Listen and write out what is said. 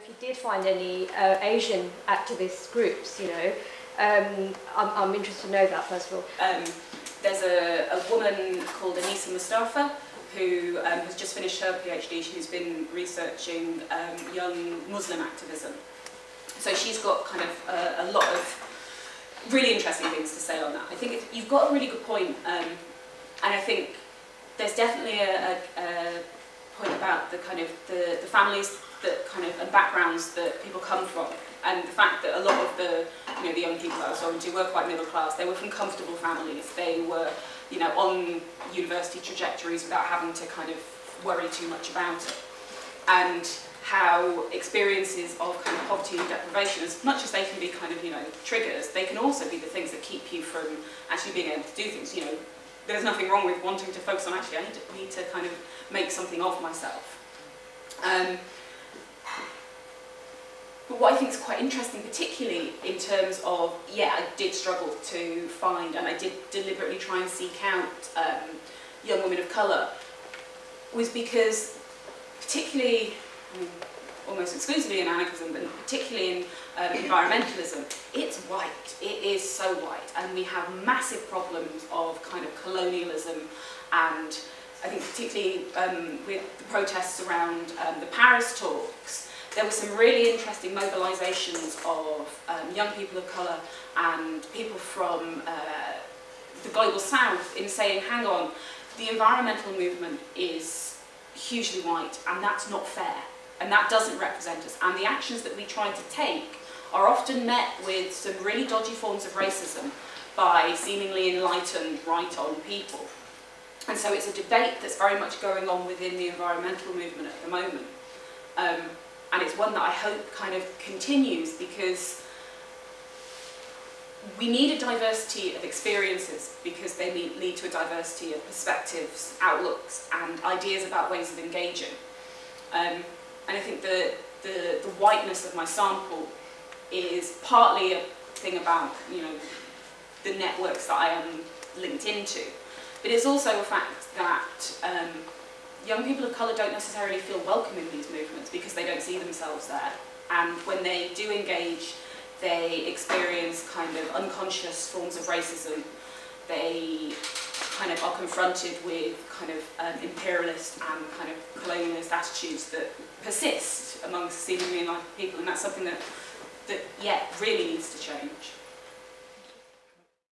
if you did find any Asian activist groups, you know. I'm interested to know that, first of all. There's a woman called Anisa Mustafa who has just finished her PhD. She's been researching young Muslim activism. So she's got kind of a lot of really interesting things to say on that. I think you've got a really good point, and I think there's definitely a point about the kind of the families that kind of and backgrounds that people come from, and the fact that a lot of the the young people I was talking to were quite middle class. They were from comfortable families. They were on university trajectories without having to kind of worry too much about it, and how experiences of kind of poverty and deprivation, as much as they can be kind of triggers, they can also be the things that keep you from actually being able to do things. There's nothing wrong with wanting to focus on actually I need to kind of make something of myself. But what I think is quite interesting, particularly in terms of, I did struggle to find, and I did deliberately try and seek out young women of colour, was because, particularly, almost exclusively in anarchism, but particularly in environmentalism, it's white. It is so white, and we have massive problems of kind of colonialism, and I think particularly with the protests around the Paris talks, there were some really interesting mobilisations of young people of colour and people from the global south in saying, hang on, the environmental movement is hugely white, and that's not fair, and that doesn't represent us, and the actions that we try to take are often met with some really dodgy forms of racism by seemingly enlightened, right-on people. And so it's a debate that's very much going on within the environmental movement at the moment. And it's one that I hope kind of continues, because we need a diversity of experiences, because they lead to a diversity of perspectives, outlooks, and ideas about ways of engaging. And I think the whiteness of my sample is partly a thing about the networks that I am linked into, but it's also a fact that young people of colour don't necessarily feel welcome in these movements because they don't see themselves there. And when they do engage, they experience kind of unconscious forms of racism. They kind of are confronted with kind of imperialist and kind of colonialist attitudes that persist amongst seemingly enlightened people, and that's something that really needs to change.